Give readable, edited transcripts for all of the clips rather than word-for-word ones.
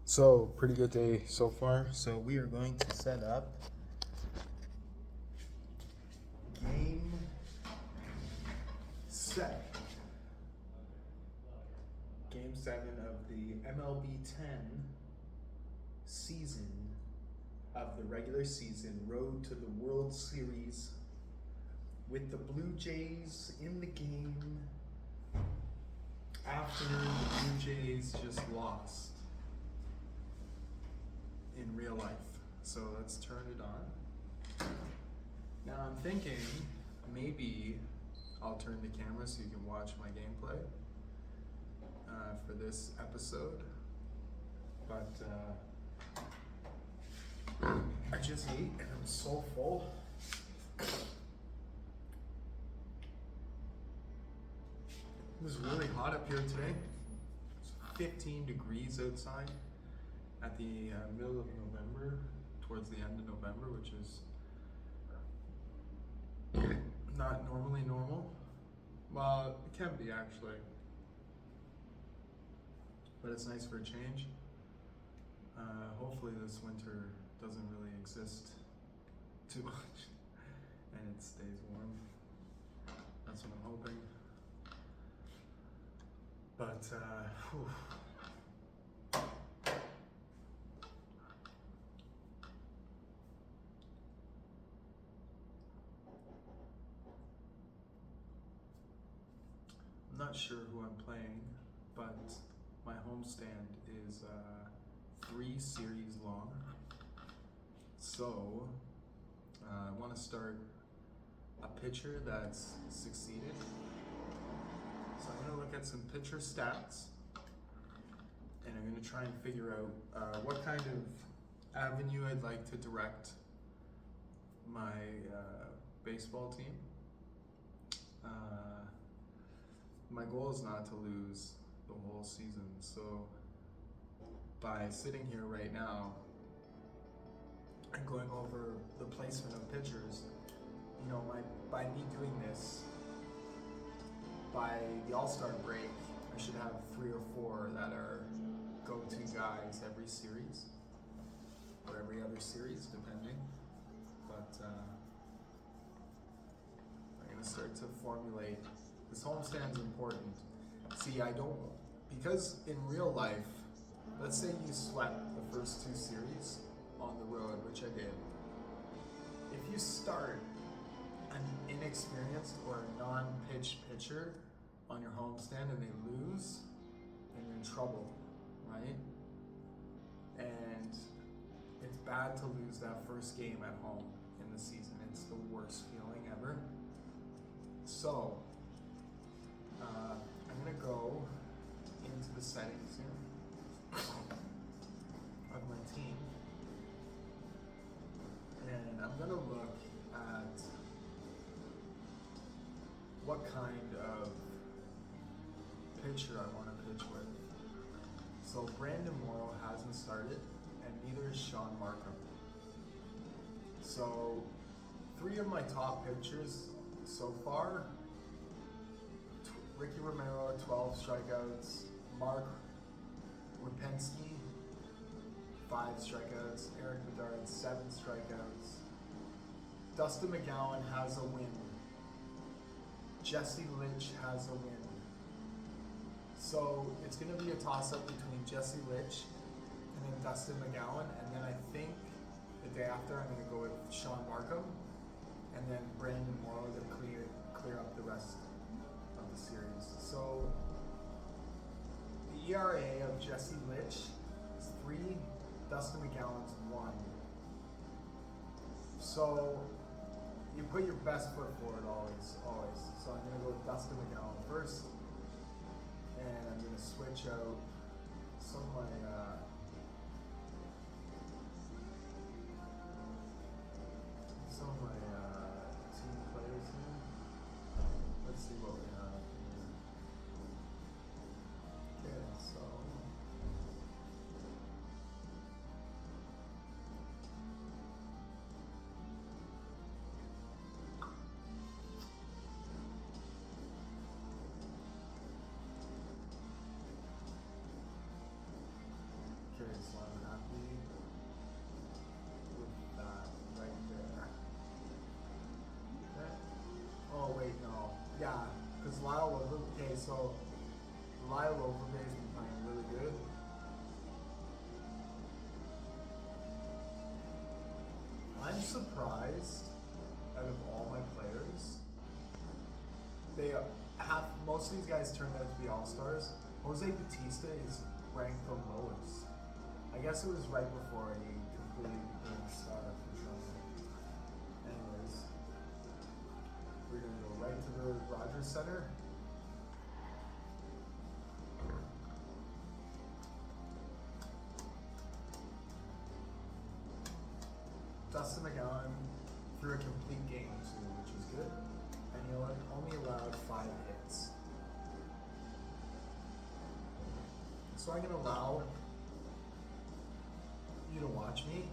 So, pretty good day so far. So, we are going to set up game set. Game 7 of the MLB 10 season of the regular season, road to the World Series, with the Blue Jays in the game after the Blue Jays just lost in real life. So let's turn it on. Now I'm thinking maybe I'll turn the camera so you can watch my gameplay for this episode. But I just ate and I'm so full. It was really hot up here today. It's 15 degrees outside at the middle of November, towards the end of November, which is not normally normal. Well, it can be actually, but it's nice for a change. Hopefully this winter doesn't really exist too much and it stays warm. That's what I'm hoping. But whew. I'm not sure who I'm playing, but my homestand is 3 series long. So I want to start a pitcher that's succeeded. So I'm going to look at some pitcher stats, and I'm going to try and figure out what kind of avenue I'd like to direct my baseball team. My goal is not to lose the whole season, so by sitting here right now and going over the placement of pitchers, by me doing this, by the All-Star break, I should have 3 or 4 that are go-to guys every series, or every other series, depending. But I'm gonna start to formulate. This homestand's important. See, because in real life, let's say you swept the first 2 series on the road, which I did. If you start an inexperienced or a non-pitch pitcher on your homestand and they lose, then you're in trouble, right? And it's bad to lose that first game at home in the season. It's the worst feeling ever. So, I'm gonna go into the settings here of my team, and I'm gonna look at what kind of pitcher I want to pitch with. So Brandon Morrow hasn't started, and neither is Sean Markham. So 3 of my top pitchers so far: Ricky Romero, 12 strikeouts; Mark Rapensky, 5 strikeouts; Eric Bedard, 7 strikeouts. Dustin McGowan has a win. Jesse Litch has a win. So it's going to be a toss-up between Jesse Litch and then Dustin McGowan, and then I think the day after I'm going to go with Sean Markham, and then Brandon Morrow to clear up the rest of the series. So the ERA of Jesse Litch is 3, Dustin McGowan's 1. So you put your best foot forward always. So I'm gonna go with Dustin McGowan first, and I'm gonna switch out some of my team players here. Let's see what we have here. Okay, so most of these guys turned out to be all-stars. Jose Bautista is ranked the lowest. I guess it was right before he completely became a star for Toronto. Anyways, we're going to go right to the Rogers Center. Dustin McGowan threw a complete game too, which is good. And he only allowed 5 hits. So I'm going to allow you to watch me.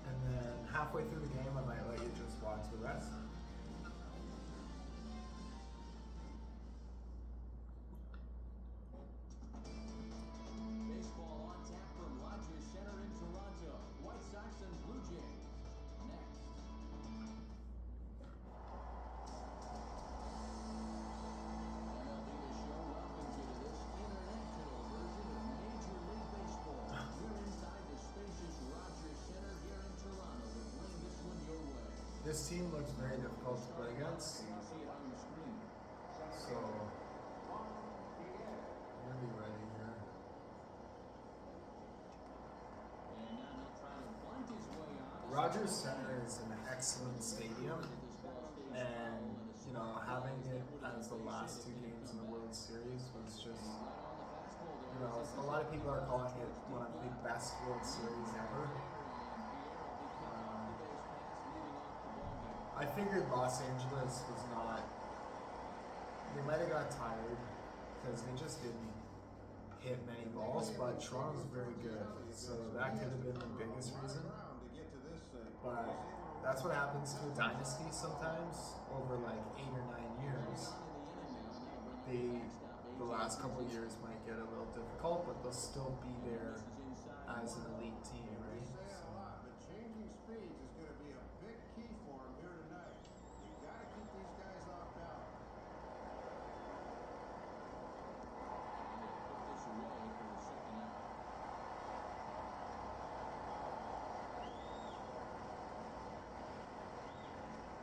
And then halfway through the game, I might let you just watch the rest. Baseball on tap from Rogers Center in Toronto. White Sox and Blue Jays. Next. MLB The Show welcomes you to this international version of Major League Baseball. We're inside the spacious Rogers Center here in Toronto to bring this one your way. This team looks very difficult to play against. You see it on your screen. So, I'm going to be ready here. And now he'll try to bunt his way out. Rogers Center is an excellent stadium. And, you know, having it as the last 2 games in the World Series was just, you know, a lot of people are calling it one of the best World Series ever. I figured Los Angeles was not, they might have got tired because they just didn't hit many balls, but Toronto's very good. So that could have been the biggest reason. But that's what happens to a dynasty sometimes over like 8 or 9 years. The last couple of years might get a little difficult, but they'll still be there as an elite team, right? So. But changing speeds is going to be a big key for him here tonight. You got to keep these guys off balance. Put this away for the second out.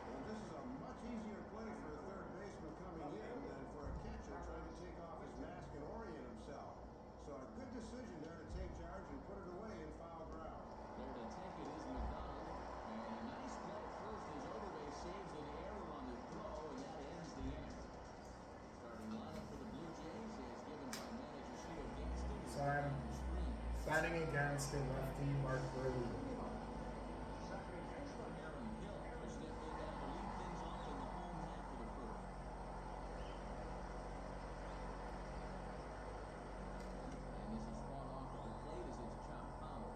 Well, this is a much easier play for a third baseman coming in than for a catcher trying to take off his mask and orient himself. So a good decision there to take charge and put it away in foul ground. There to take it is McDonald. And a nice play first as Overbay saves an error on the throw, and that ends the inning. Starting lineup for the Blue Jays is given by manager Cito Gaston. So I'm batting against a lefty, Mark Burley. Aaron Hill will step in now to lead things off in the home half of the first. And this is fought off at the plate as it's chopped foul. And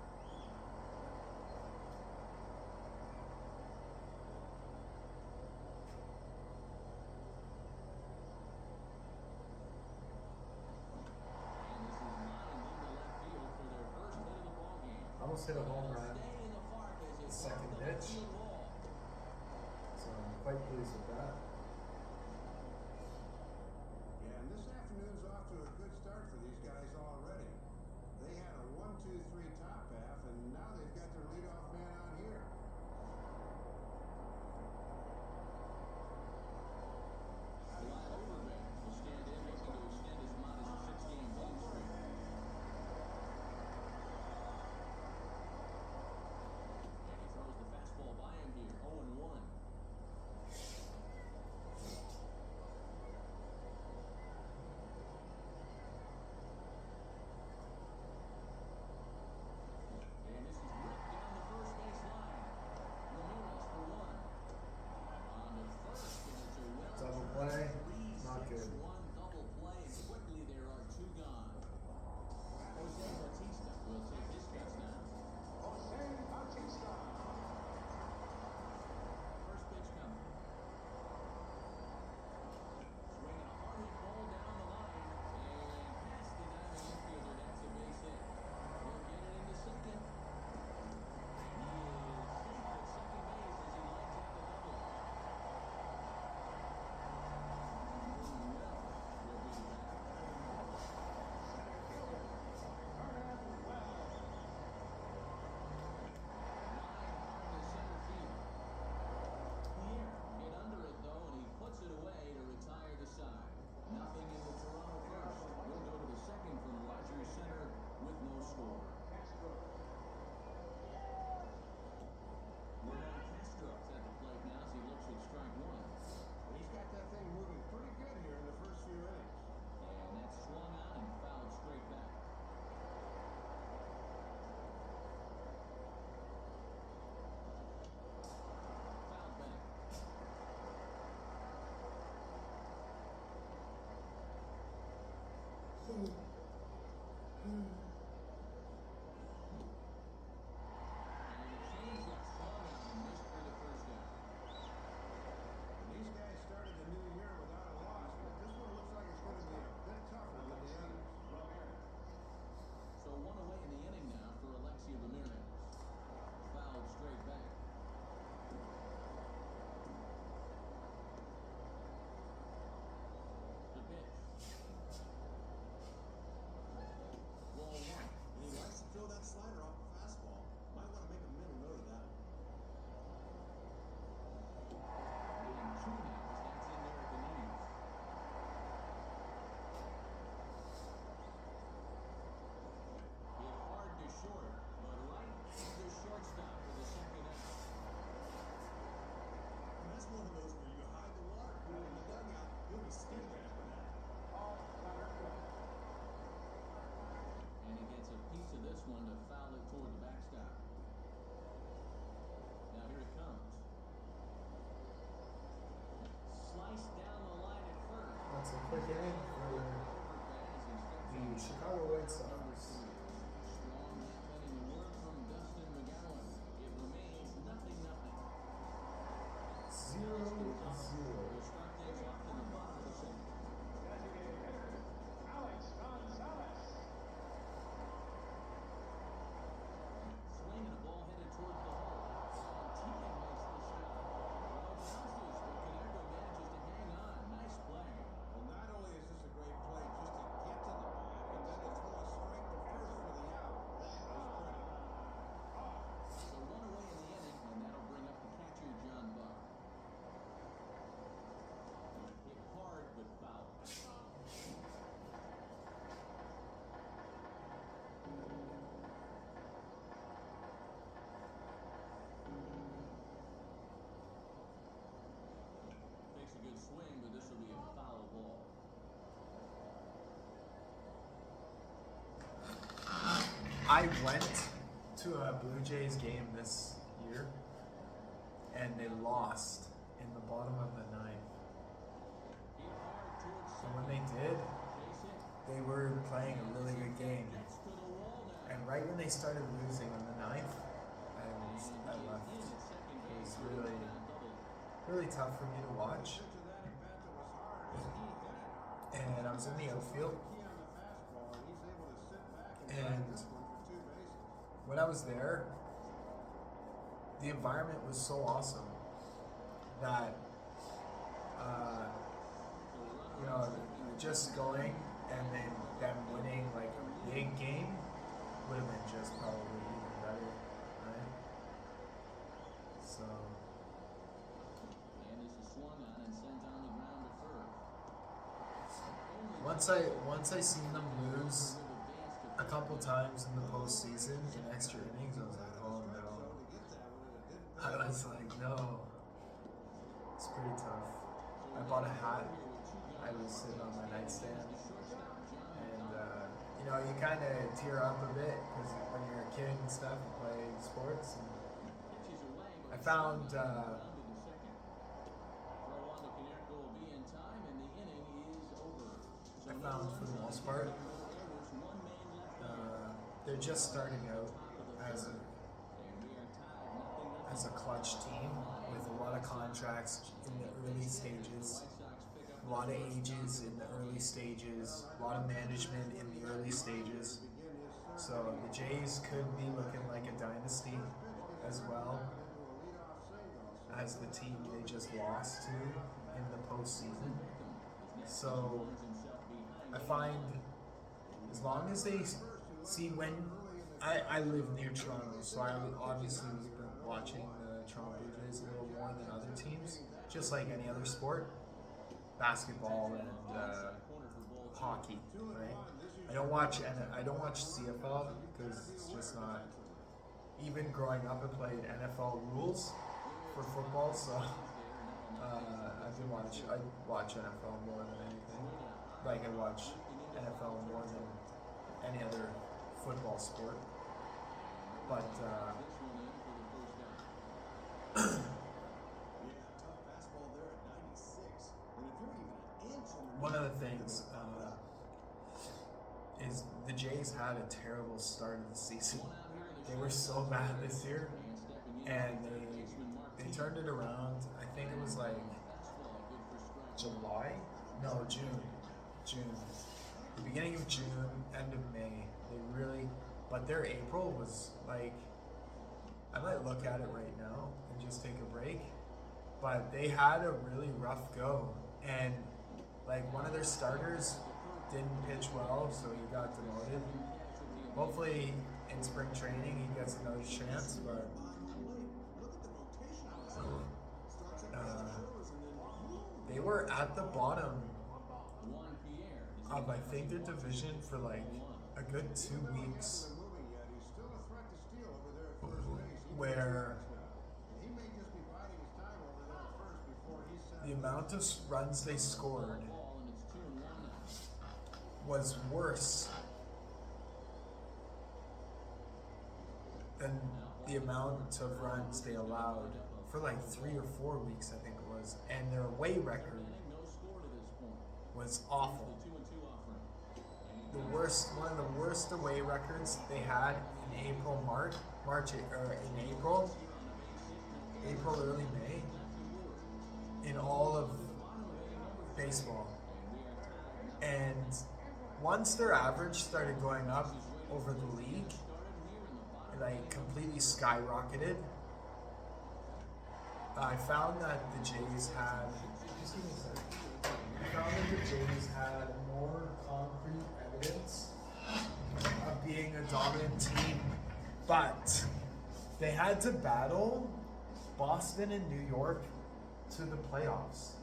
this is lined into left field for their first hit of the ballgame. Almost hit a home run. Stay in the park as it Second falls the pitch. field wall. So I'm quite pleased with that. Yeah, and this afternoon's off to a good start for these guys already. They had a 1-2-3 top half, and now they've got their leadoff man out here. Lyle Overbay will stand in, looking to extend his modest 6-game winning streak. And he throws the fastball by him here, 0-1. went to a Blue Jays game this year, and they lost in the bottom of the ninth. And when they did, they were playing a really good game. And right when they started losing in the ninth, I left. It was really, really tough for me to watch. And I was in the outfield. And when I was there, the environment was so awesome that, just going and then them winning like a big game would have been just probably even better, right? So. And this is swung on and sent on the ground to third. Once I seen them lose a couple times in the postseason in extra innings, I was like, oh no. I was like, no. It's pretty tough. I bought a hat. I was sitting on my nightstand, and you kind of tear up a bit because when you're a kid and stuff, you play sports. And I found for the most part, they're just starting out as a clutch team with a lot of contracts in the early stages. A lot of ages in the early stages, a lot of management in the early stages. So the Jays could be looking like a dynasty as well as the team they just lost to in the postseason. So I find as long as they see when I live near Toronto, so I obviously was watching the Toronto Blue Jays a little more than other teams, just like any other sport. Basketball and hockey, right? I don't watch CFL because it's just not. Even growing up, I played NFL rules for football, so I watch NFL more than anything. Like I watch NFL more than any other football sport. But one of the things is the Jays had a terrible start of the season. They were so bad this year, and they turned it around. I think it was like July? No, June. The beginning of June, end of May. But their April was like, I might look at it right now and just take a break. But they had a really rough go, and like one of their starters didn't pitch well, so he got demoted. Hopefully in spring training he gets another chance, but they were at the bottom of I think their division for like a good 2 weeks, where the amount of runs they scored was worse than the amount of runs they allowed for like 3 or 4 weeks, I think it was, and their away record was awful. One of the worst away records they had in April, early May, in all of baseball. And once their average started going up over the league, it like completely skyrocketed. I found that the Jays had, just give me a second. I found that the Jays had more concrete evidence of being a dominant team, but they had to battle Boston and New York to the playoffs.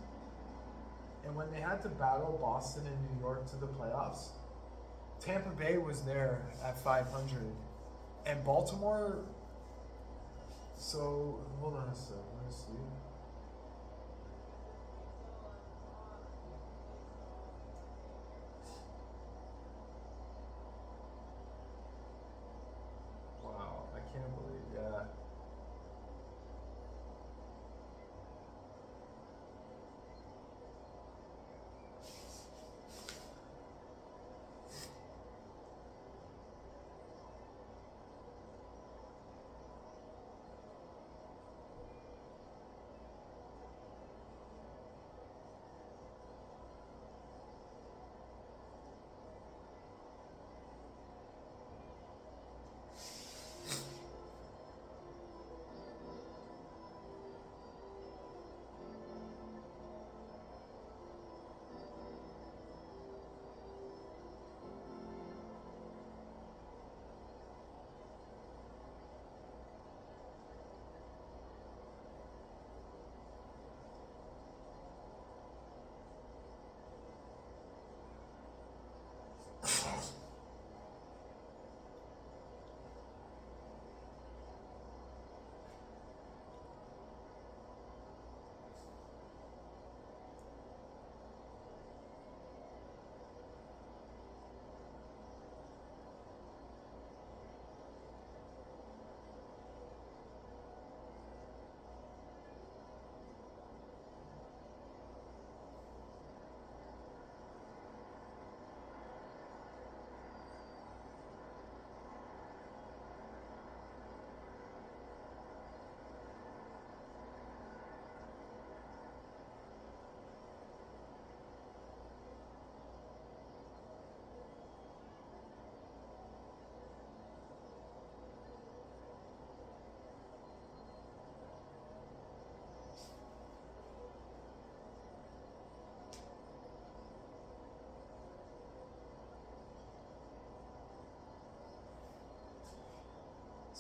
And when they had to battle Boston and New York to the playoffs, Tampa Bay was there at 500. And Baltimore, so hold on a sec, let me see.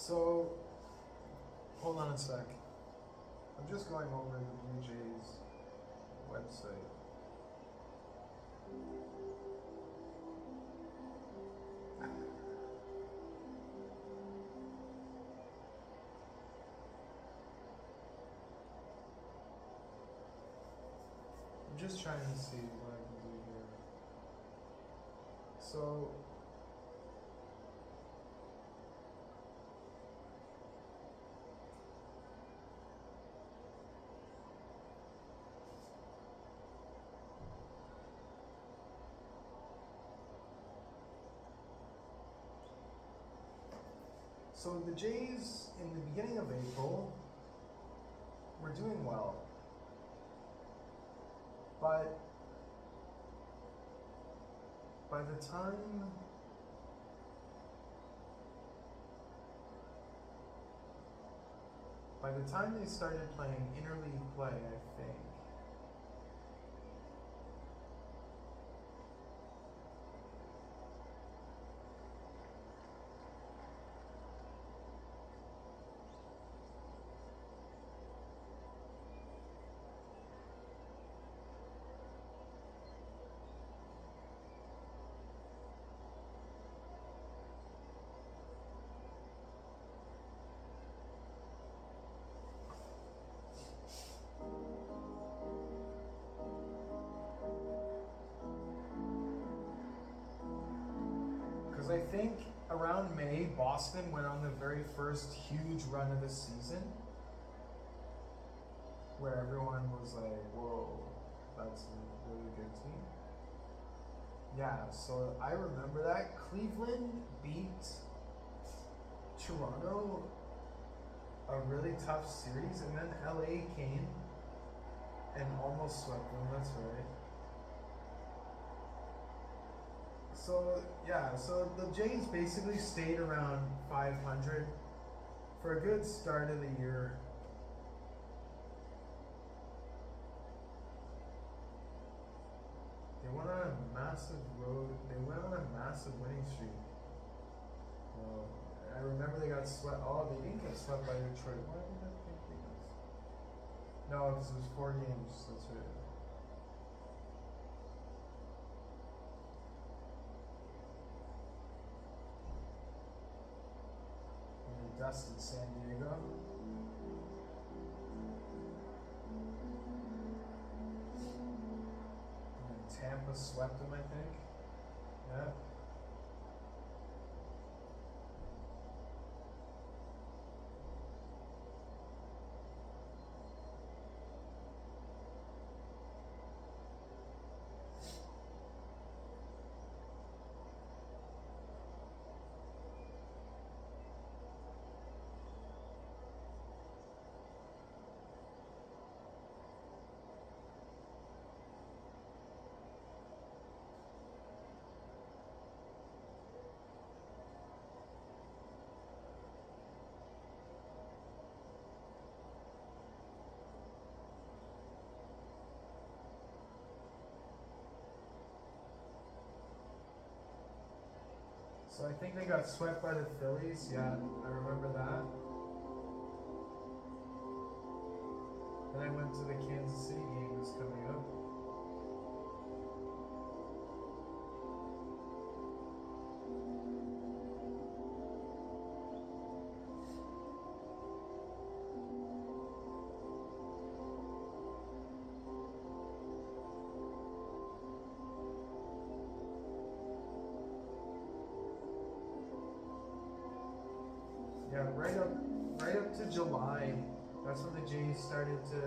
So, hold on a sec. I'm just going over the Blue Jays website. I'm just trying to see what I can do here. So, so the Jays in the beginning of April were doing well. But by the time they started playing interleague play, I think, because I think around May, Boston went on the very first huge run of the season where everyone was like, whoa, that's a really good team. Yeah, so I remember that. Cleveland beat Toronto a really tough series, and then LA came and almost swept them, that's right. So, yeah, so the Jays basically stayed around 500 for a good start of the year. They went on a massive winning streak. I remember they got swept. Oh, they didn't get swept by Detroit. Why did I think they got swept? No, because it was 4 games. That's right. And they dusted San Diego. And then Tampa swept them, I think. Yeah. So I think they got swept by the Phillies. Yeah, I remember that. Then I went to the Kansas City game that's coming up. Yeah, right up to July. That's when the Jays started to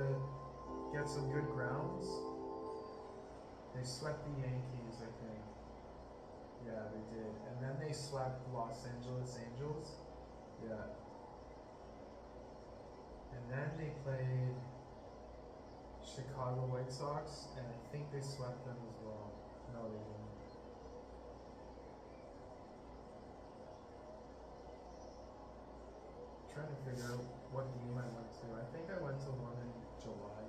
get some good grounds. They swept the Yankees, I think. Yeah, they did. And then they swept Los Angeles Angels. Yeah. And then they played Chicago White Sox, and I think they swept them as well. No, they didn't. Trying to figure out what game I went to. I think I went to one in July.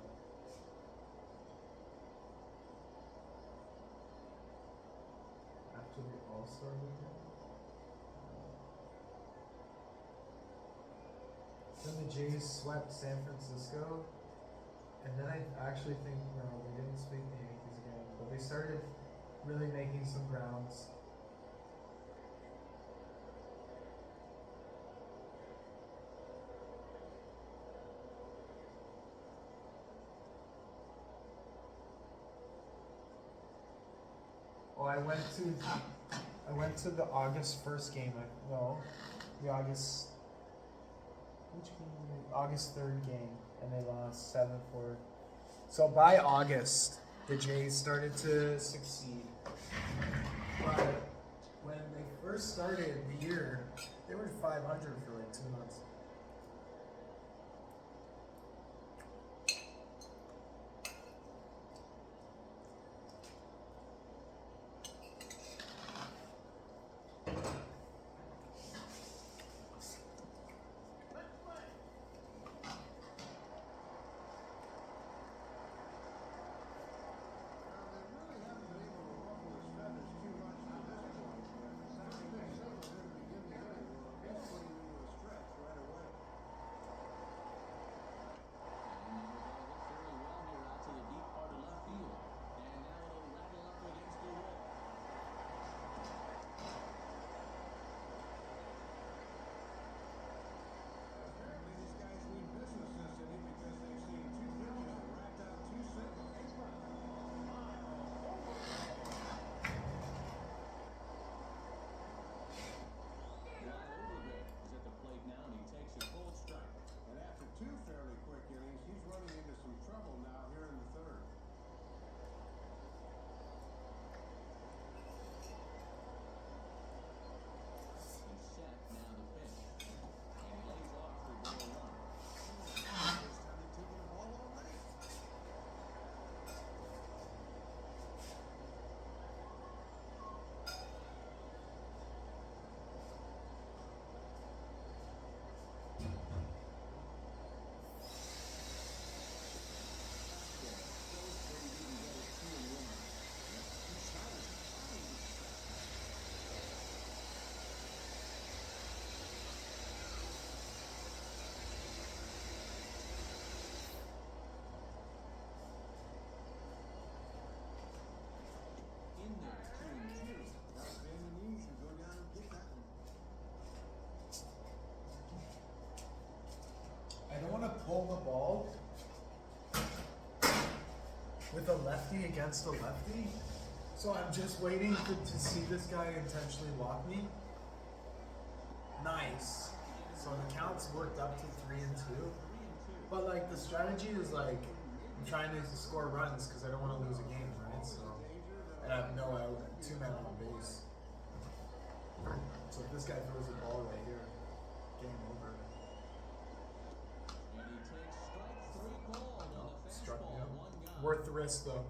After the All-Star weekend. Then the Jays swept San Francisco, and then I actually think no, they didn't sweep the Yankees again, but they started really making some grounds. Oh, I went to the August 1st game. The August which game? August 3rd game, and they lost 7-4. So by August, the Jays started to succeed. But when they first started the year, they were 500 for like 2 months. I don't want to pull the ball with a lefty against a lefty, so I'm just waiting to see this guy intentionally walk me. Nice. So the count's worked up to 3-2, but like the strategy is like I'm trying to score runs because I don't want to lose a game, right? So and I have no out, 2 men on base. So if this guy throws the ball right here, game over. And he takes strike 3 called on Oh, the struck me fastball. out. 1 gone. Worth the risk though.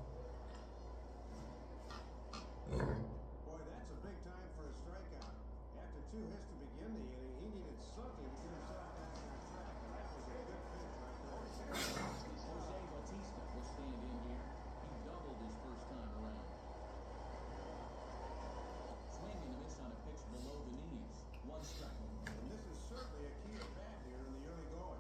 Boy, that's a big time for a strikeout. After 2 hits to begin the inning, he needed something to get himself back on track, and that was a good pitch right there. Jose Bautista will stand in here. He doubled his first time around. Swing and a miss on a pitch below the knees. 1 strike. And this is certainly a key at bat here in the early going.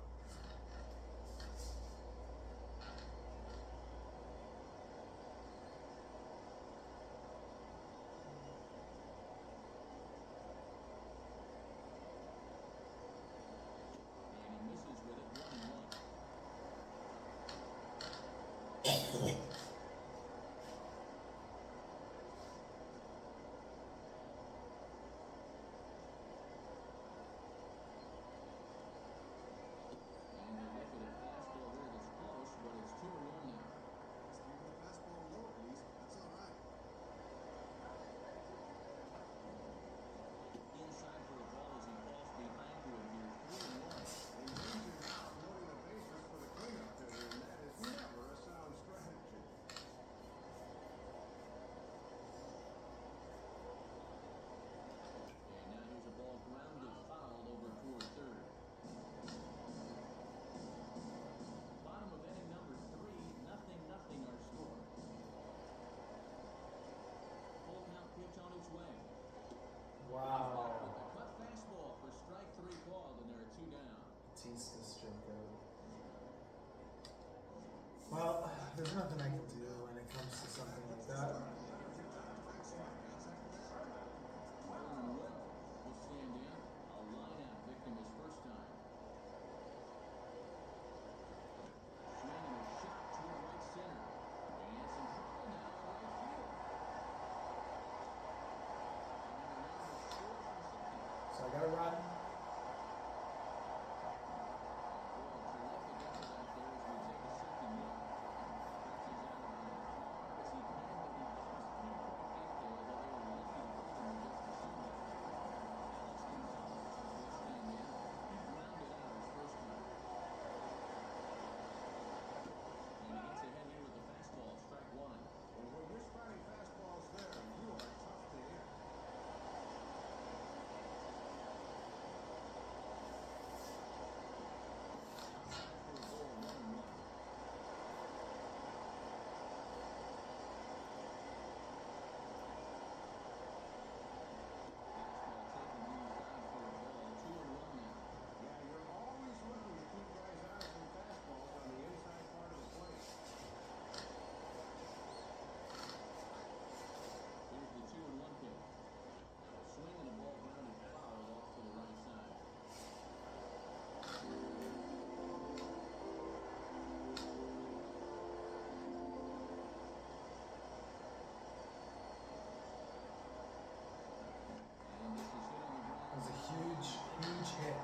there's nothing I can do when it comes to something like that. Well will stand in. A line-out victim his first time. Swing and a shot toward right center. And some trouble now in right field. And the runner will score from second. So I got to run. Well, when you're spotting fastballs there, you are tough to hit. Yeah, you're always looking to keep guys out of some fastballs on the inside part of the plate. Here's the 2-1 pitch. Now a swing and a ball grounded foul off to the right side. And this is hit on the ground. It was a huge hit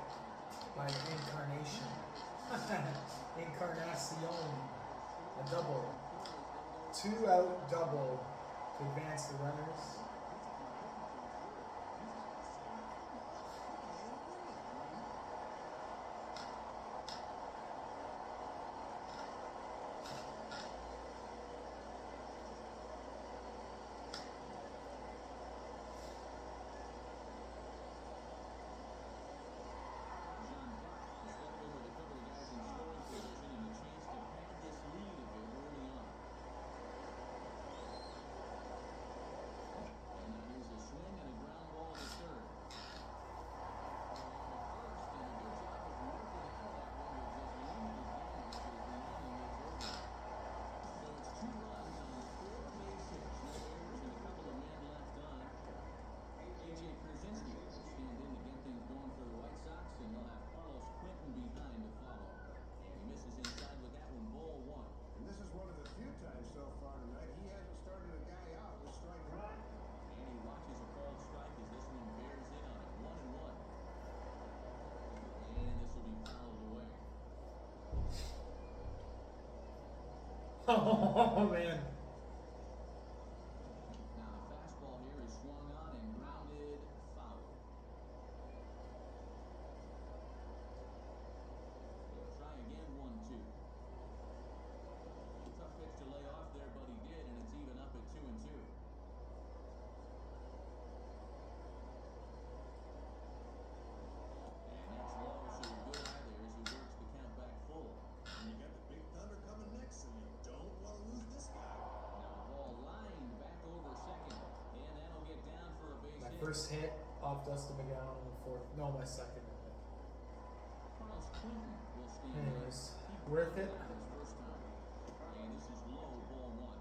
by Incarnation. Encarnacion. A double. 2-out double to advance the runners. John Buck has stepped in with a couple of guys in scoring position and a chance to pad this lead a bit early on. And now here's a swing and a ground ball to third. And to first, and a good job of working out that one with just limited damage as the inning is over. So it's 2 runs on 4 base hits, no errors, and a couple of men left on. A.J. Pierzynski will stand in to get things going for the White Sox, and they'll have Carlos Quentin behind to follow. And he misses inside with that one, ball 1. And this is one of the few times so far tonight he hasn't started a guy out with strike one. And he watches a called strike as this one bears in on him. 1-1. And this will be fouled away. Oh man. Now the fastball here is swung on and grounded foul. He'll try again, 1-2. Tough pitch to lay off there, but he did, and it's even up at 2-2. And that's low, so good eye there as he works the count back full. And you got the big thunder coming next, so you don't want to lose this guy. Now ball lined back over second, and that'll get down for a base My hit. first hit off Dustin McGowan in the fourth. No, my second, I think. Carlos Quentin will stand in. Anyways, He worth broke it. out his first time. And this is low, ball 1.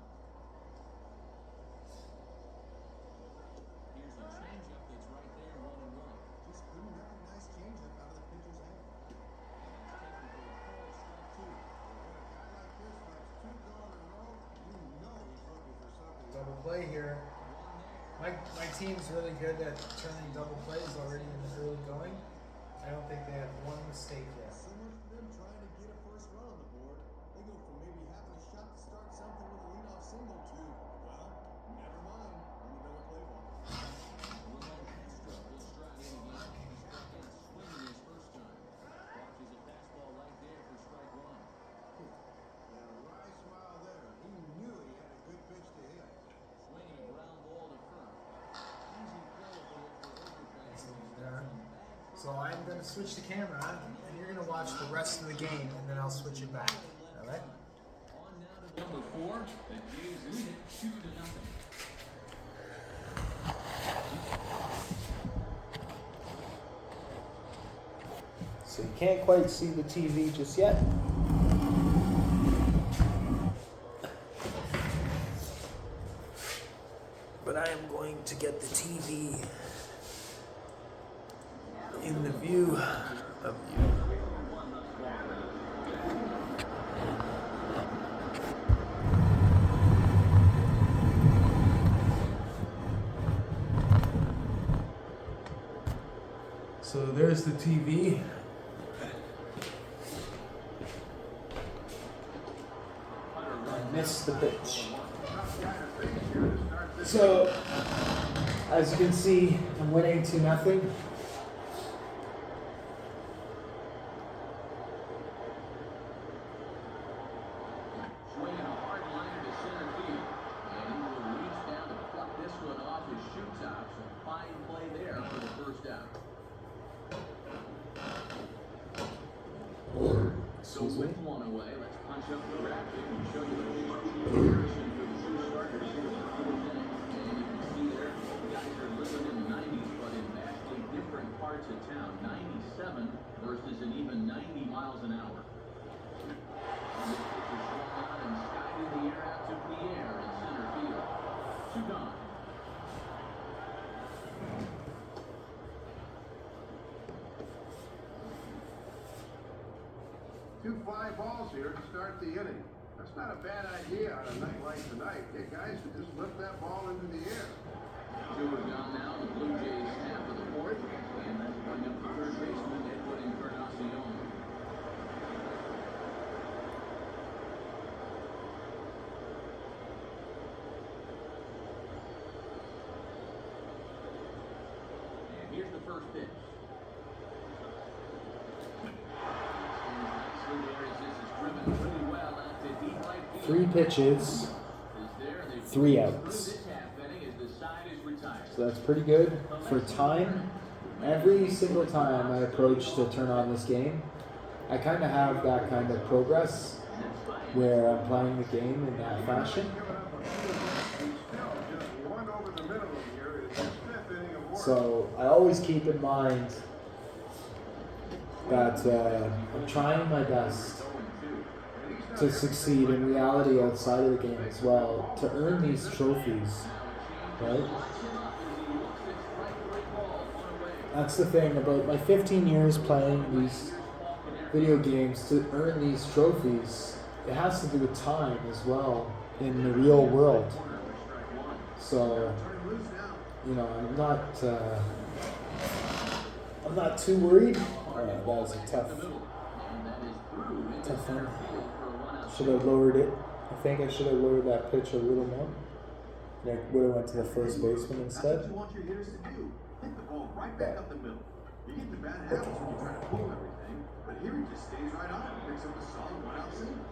Here's a changeup that's right there, 1-1. Just couldn't recognize changeup out of the pitcher's hand. And that's taken for a called strike 2. When a guy like this lets 2 go in a row, you know he's looking for something. Double play here. One there. My team's really good at turning double plays already in the early going. I don't think they have one mistake yet. So much for them trying to get a first run on the board. They go from maybe having a shot to start something with a leadoff single to, well, never mind, on the double play ball. Ramon Castro will stride in again. He struck out swinging his first time. Watches a fastball right there for strike 1. And a wry smile there. He knew he had a good pitch to hit. Swinging a ground ball to first. Easy play up there for Overbeck. There. So I'm going to switch the camera, and you're going to watch the rest of the game, and then I'll switch it back. All right? On now to number 4. The Jays lead it 2-0. So you can't quite see the TV just yet. me in the view of you. So there's the TV. I missed the pitch. So, as you can see, I'm winning 2-0. Swinging a hard line to center field. And he will reach down to pluck this one off his shoe top. So fine play there for the first out. So with one away, let's punch up the graphic and show you the comparison for the two starters here in the fourth inning. And you can see there, guys are living in the 90s, but in vastly different parts of town. 97 versus an even 90 miles an hour. And this pitch is swung on and skied in the air out to Pierre in center field. 2 gone. Two fly balls here to start the inning. That's not a bad idea on a night like tonight. Get guys to just lift that ball into the air. 2 are gone now. The Blue Jays half of the fourth. And that's bring up the third baseman, Edwin Encarnacion. And here's the first pitch. 3 pitches, 3 outs. So that's pretty good for time. Every single time I approach to turn on this game, I kind of have that kind of progress where I'm playing the game in that fashion. So I always keep in mind that I'm trying my best to succeed in reality outside of the game as well, to earn these trophies, right? That's the thing about my 15 years playing these video games. To earn these trophies, it has to do with time as well in the real world. So, you know, I'm not too worried. That was a tough one. Should have lowered it. I think I should have lowered that pitch a little more. I would have went to the first baseman instead. That's what you want your hitters to do. Hit the ball right back up the middle. You get the bad habits when you try to pull everything, but here he just stays right on it. Picks up a solid one-out single.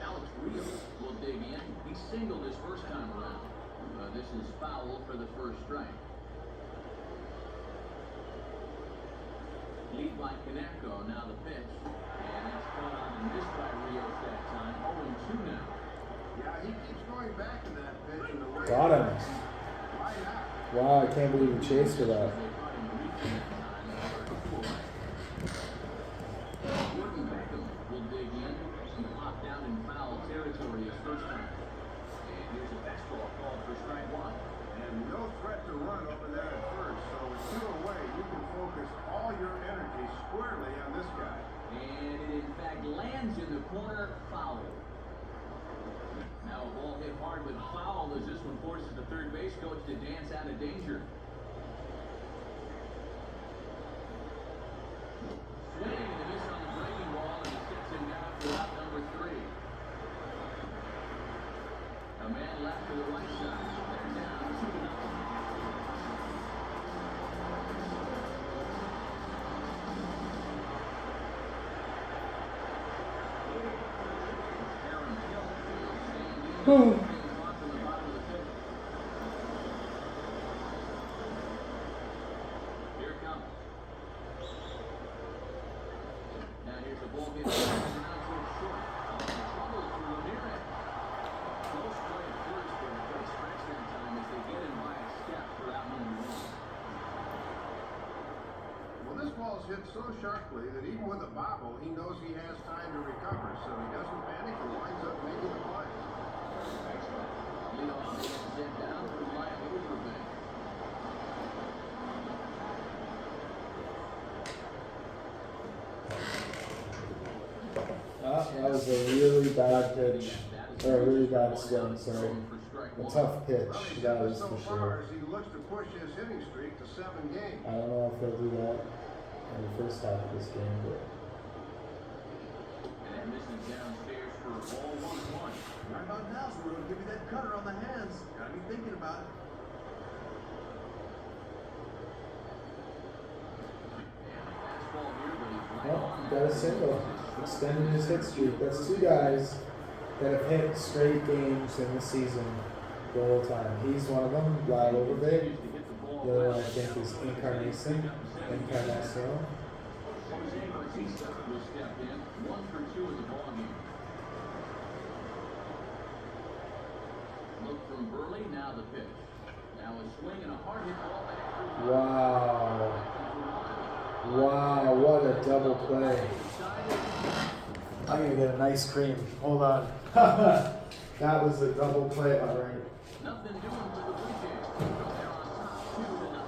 Alex Rios will dig in. He singled his first time around. This is foul for the first strike. Lead by Kaneko, now the pitch. And that's caught on and missed by Rios that time. 0-2 now. Yeah, he keeps going back to that pitch in the way. Got him. Why not? Wow, I can't believe he chased for that. Gordon Beckham will dig in. He popped down in foul territory his first time. And here's a fastball called for strike 1. And no threat to run over there at first. So with 2 away, you can focus all your energy squarely on this guy. And it in fact lands in the corner, foul. Now a ball hit hard with foul as this one forces the third base coach to dance out of danger. Swing and a miss on the breaking ball, and he sits him down for out number 3. A man left to the right side. They're down 2-0. Oh. Here it comes. Now here's a ball hit around to short. Trouble for Ramirez. Close play at first, but a great stretch that time as they get in by a step for out number 1. Well, this ball's hit so sharply that even with a bobble, he knows he has time to recover, so he doesn't panic and winds up making the play. Leadoff is sent down for Mike Overbank. That was a really bad pitch. Or a really bad swing, sorry. A tough pitch, Well, he's that done is so for far sure. as he looks to push his hitting streak to 7 games. I don't know if he'll do that in the first half of this game, but And this is downstairs for a ball 1-1. Right about now, so we're going to give you that cutter on the hands. Gotta be thinking about it. Fastball here, but he's right well, on he that. got a single. Extending his hit streak. That's two guys that have hit straight games in the season the whole time. He's one of them, Vlad Overbay. The other one I think is Encarnacion. Encarnacion. Jose Bautista will step in, 1 for 2 in the ballgame. Look from Burley, now the pitch. Now a swing and a hard hit ball back for Wow. Wow, what a double play. I'm gonna get an ice cream. Hold on. That was a double play, alright. Nothing doing for the Blue Jays. They're on top 2-0.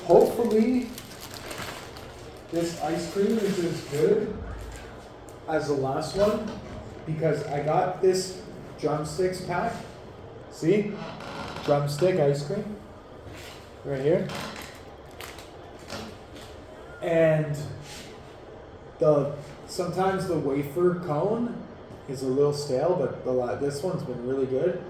Hopefully, this ice cream is as good as the last one because I got this drumsticks pack. See? Drumstick ice cream. Right here. And sometimes the wafer cone is a little stale, but this one's been really good.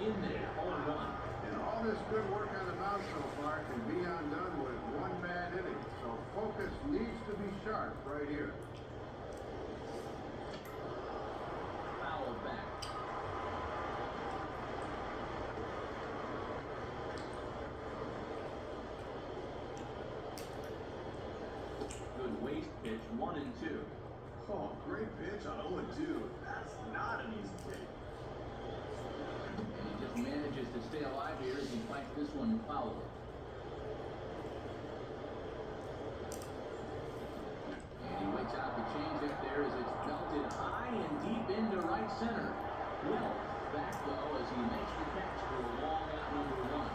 In there, home run. And all this good work on the mound so far can be undone with one bad inning. So focus needs to be sharp right here. Foul back. Good waste pitch, 1 and 2. Oh, great pitch on 0-2. That's not an easy take. And he just manages to stay alive here as he fights this one foul. And he waits out the changeup there as it's belted high and deep into right center. Well, back though as he makes the catch for a long out number 1.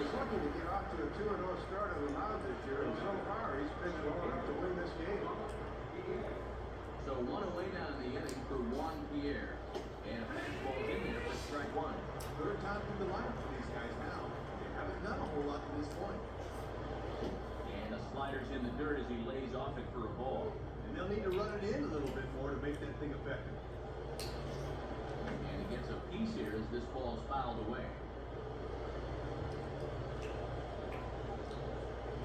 He's looking to get off to a 2-0 start on the mound this year, and so far he's pitched well enough to win this game. So 1 away now in the inning for Juan Pierre. And a fastball's in there for strike 1. Third time through the lineup for these guys now. They haven't done a whole lot to this point. And a slider's in the dirt as he lays off it for a ball. And they'll need to run it in a little bit more to make that thing effective. And he gets a piece here as this ball's fouled away.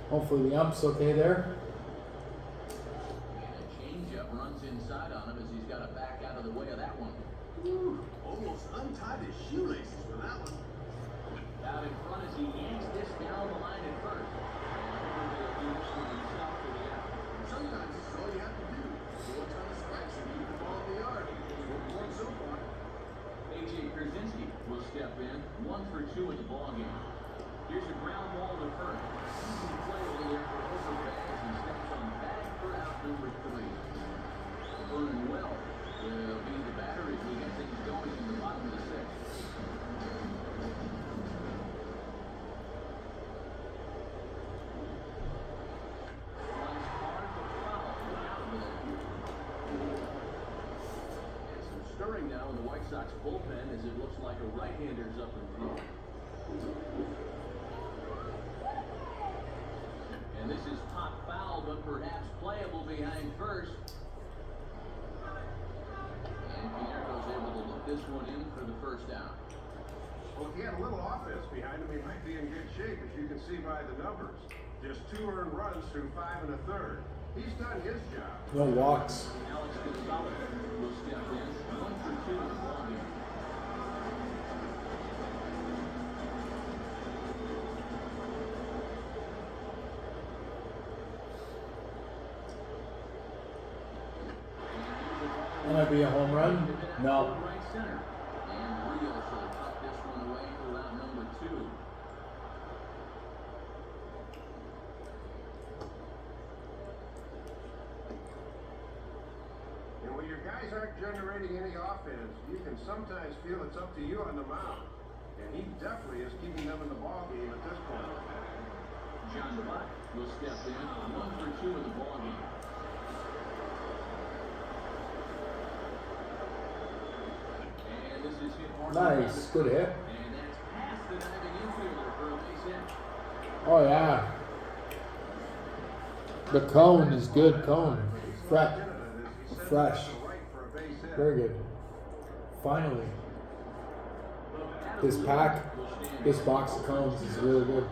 Hopefully the ump's okay there. And a changeup runs inside on him as he's got to back out of the way of that one. Whew, almost untied his shoelaces with that one. Out in front as he yanks this down the line at first. And over to the this one himself for the out. Sometimes this is all you have to do. See what's on the strikes and keep the ball in the yard. Worked for him so far. A.J. Krzyzewski will step in, 1 for 2 in the ballgame. Here's a ground ball to first. Easy play over there for Overbay as he steps on bag for out number 3. Burning well will be the batter as we get things going in the bottom of the 6th. Runs hard but foul. One out with it. And some stirring now in the White Sox bullpen as it looks like a right-hander's up and through. And this is pop foul, but perhaps playable behind first. And Pierre goes able to look this one in for the first down. Well, if he had a little offense behind him, he might be in good shape, as you can see by the numbers. Just 2 earned runs through 5 1/3. He's done his job. No walks. Alex Gonzalez will step in, 1 for 2 in the ballgame. Might be a home run. No. Right center. And Rios will tuck this one away for out number 2. And when you're your guys aren't generating any offense, you can sometimes feel it's up to you on the mound. And he definitely is keeping them in the ball game at this point. John Buck will step in, 1 for 2 in the ball game. And this is hit hard. Nice, good hit. And that's past the diving infielder for a base hit. Oh yeah. The cone is good cone. Fresh. Very good. Finally. This pack, this box of cones is really good.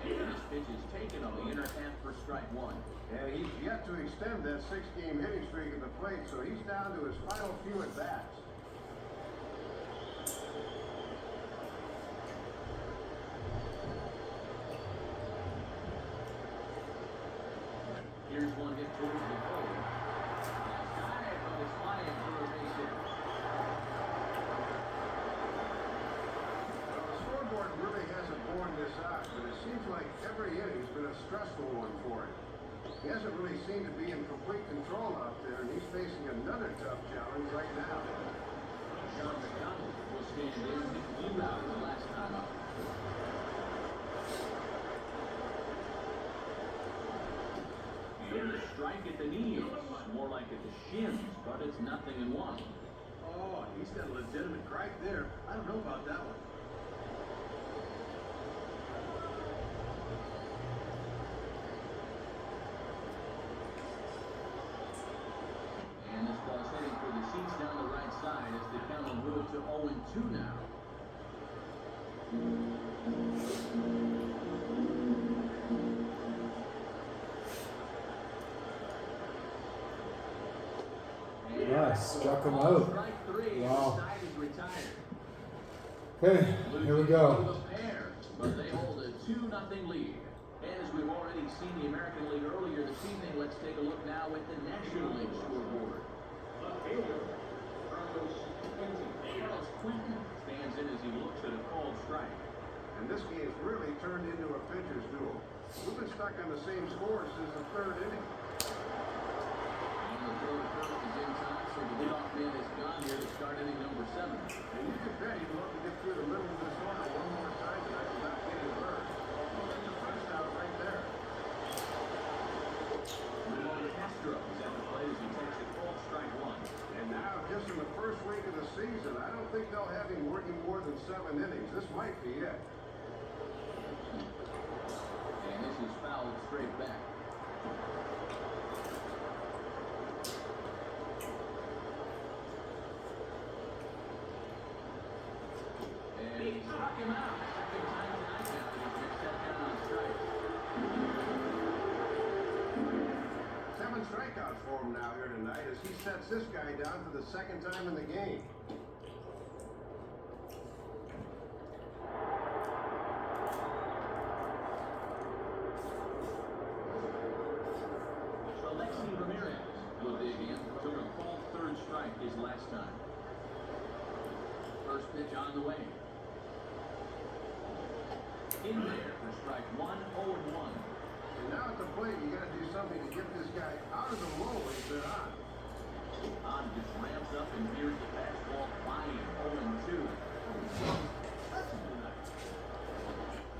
And this pitch is taken on the inner half for strike 1. And he's yet to extend that 6-game hitting streak at the plate, so he's down to his final few at bats. Here's one hit towards the hole. Outside, but it's flying for a base hit. Well, the scoreboard really hasn't borne this out, but it seems like every inning's been a stressful one for him. He hasn't really seemed to be in complete control out there, and he's facing another tough challenge right now. Sean McDonald will stand in, hit blue out the last time up. And a strike at the knees, more like at the shins, but it's 0-1. Oh, he's got a legitimate gripe there. I don't know about that one. And this ball's heading for the seats down the right side as the count will move to 0-2 now. Nice, struck him out. Strike 3, Wow. the side is retired. Okay, here we go. But they hold a 2-0 lead. And as we've already seen the American League earlier this evening, let's take a look now at the National League scoreboard. Carlos Quentin stands in as he looks at a called strike. And this game's really turned into a pitcher's duel. We've been stuck on the same score since the 3rd inning. And the throw to first is in time, so the leadoff man is gone here to start inning number 7. And you could bet he'd love to get through the middle of this order one more time tonight without getting hurt. Well, that's a touchdown right there. Ramon Castro is at the plate as he takes a called strike 1. And now, just in the first week of the season, I don't think they'll have him working more than 7 innings. This might be it. And this is fouled straight back. And he struck him out. Second time tonight now that he's been set down on strikes. 7 strikeouts for him now here tonight as he sets this guy down for the 2nd time in the game. Alexi Ramirez will dig in. Took a called 3rd strike his last time. First pitch on the way. In there for strike 1, 0-1. And now at the plate, you got to do something to get this guy out of the low he's been on. On just ramps up and here's the fastball flying 0-2.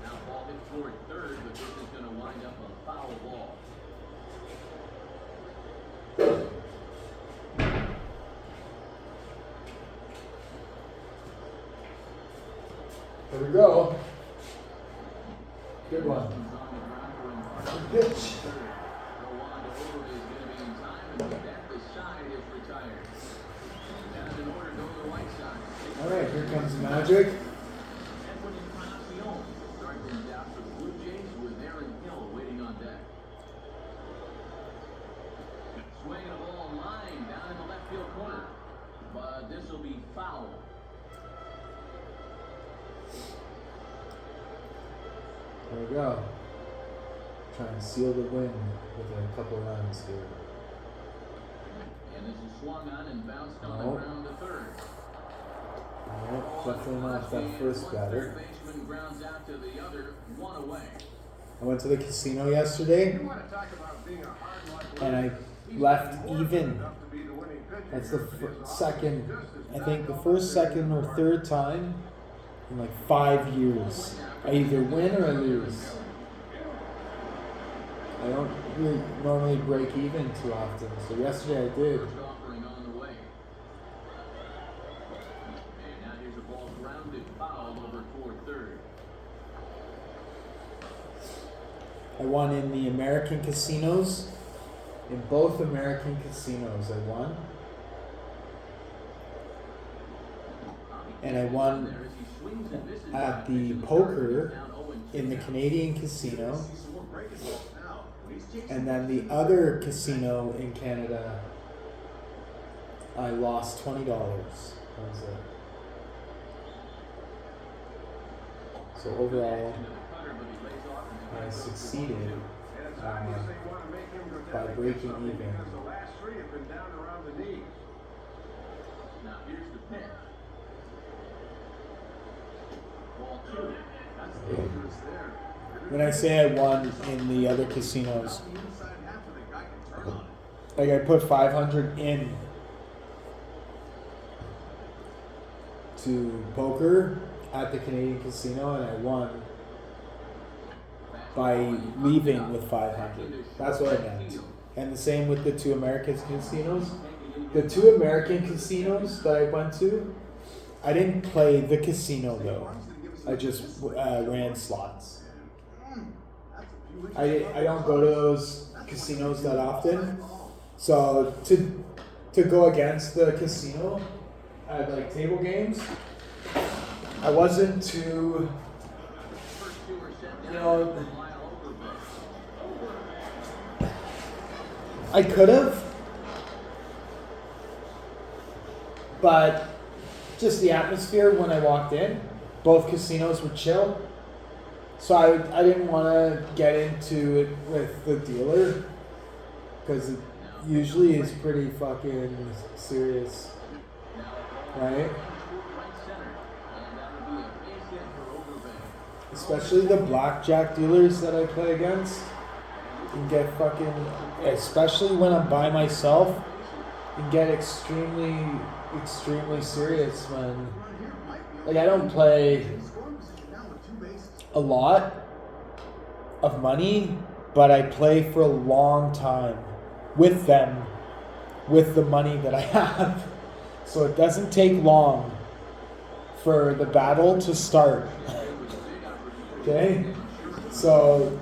Now ball hit toward 3rd, but this is going to wind up a foul ball. Here we go. Good one. One's on the ground for him. Pitch. Third. Go on to over is going to be in time, and with that, the side is retired. Down in order go the White Sox. All right, here comes Magic. Edwin Encarnacion start things out for the Blue Jays with Aaron Hill waiting on deck. Swing a ball line down in the left field corner, but this will be foul. There we go. Try and seal the win with a couple runs here. And this is swung on and bounced on the Nope. ground to 3rd. Nope, definitely not that first batter. Third baseman even grounds out to the other, one away. I went to the casino yesterday You want to talk about being a hard luck and I winner? left even. Enough to be the winning pitcher, That's the but his second, offense is just I as think the bad first, as second, or third time in like 5 years. I either win or I lose. I don't really normally break even too often, so yesterday I did. First offering on the way. And now here's a ball grounded, fouled over toward third. I won in the American casinos. In both American casinos, I won. And I won There as he swings and misses at on the pitch poker down 0-2 in the now. Canadian casino. He's more breaking balls now. When he's chasing And then the other casino in Canada, I lost $20. That was it. So overall, Into the cutter, but he lays off and I then goes for succeeded 1-2. And it's obvious they want to make him go down by and breaking get something even. because the last three have been down around the knees. Now here's the pitch. Ball 2. That's dangerous there. When I say I won in the other casinos, The inside half of the guy can turn on it. like I put 500 in to poker at the Canadian casino and I won by leaving with 500. That's what I meant. And the same with the two American casinos. The two American casinos that I went to, I didn't play the casino though. I just ran slots. I don't go to those casinos that often. So to go against the casino at like table games, I wasn't too, First two are set down. you know, Lyle Overbrook. I could have, but just the atmosphere when I walked in, both casinos were chill. So I didn't want to get into it with the dealer because it usually is pretty fucking serious, right? Right center. And that would be a base hit for Overbrook. Especially the blackjack dealers that I play against can get fucking, especially when I'm by myself, can get extremely serious when, like, I don't play a lot of money, but I play for a long time with them, with the money that I have. So it doesn't take long for the battle to start. Okay? So,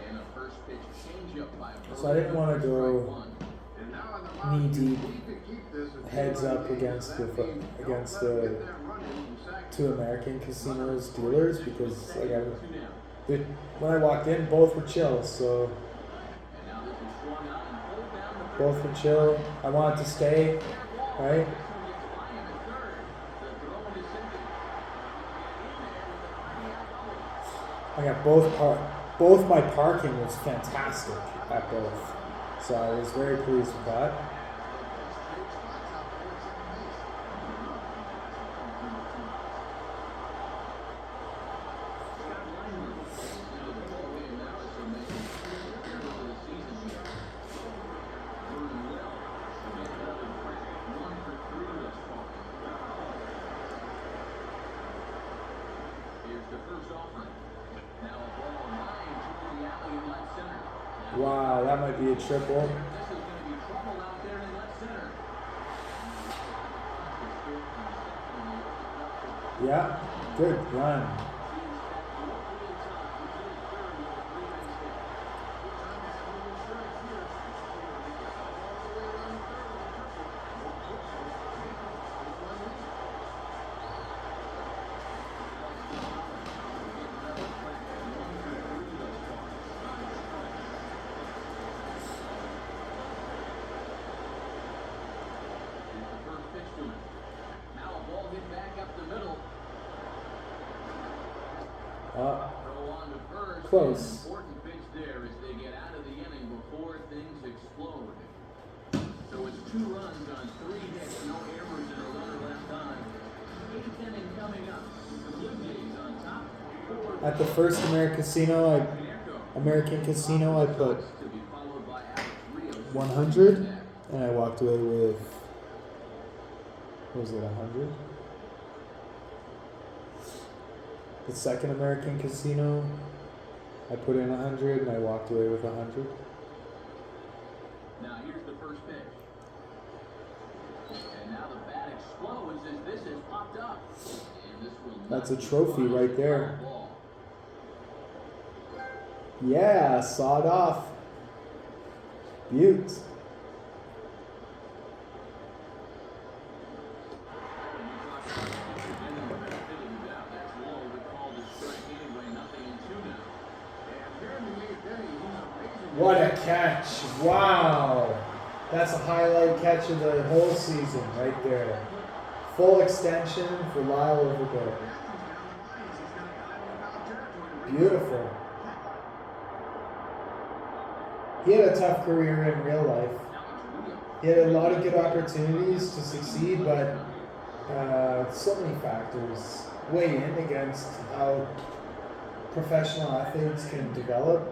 And a first pitch changeup by so I didn't want to go And now on the mound, knee deep, he could keep this at heads up 2-1 against That the means against don't let the him get that run in from second. two American casinos dealers because like two down. when I walked in, both were chill. So And now this is swung out and pulled down the first. both were chill. I wanted to stay, right? This one gets by him at third. The throw is simply in there with the I got both my parking was fantastic at both. So I was very pleased with that. Wow, that might be a triple. Yeah, good run. Close. Important pitch there as they get out of the inning before things explode. At the first American Casino, I put 100, and I walked away with, what was it, 100? The second American Casino, I put in 100, and I walked away with 100. Now here's the first pitch. And now the bat explodes as this has popped up. And this will That's a not be trophy fun. right there. Foul ball. Yeah, sawed off. Butte. What a catch. Wow. That's a highlight catch of the whole season right there. Full extension for Lyle Overbear. Beautiful. He had a tough career in real life. He had a lot of good opportunities to succeed, but so many factors weigh in against how professional athletes can develop.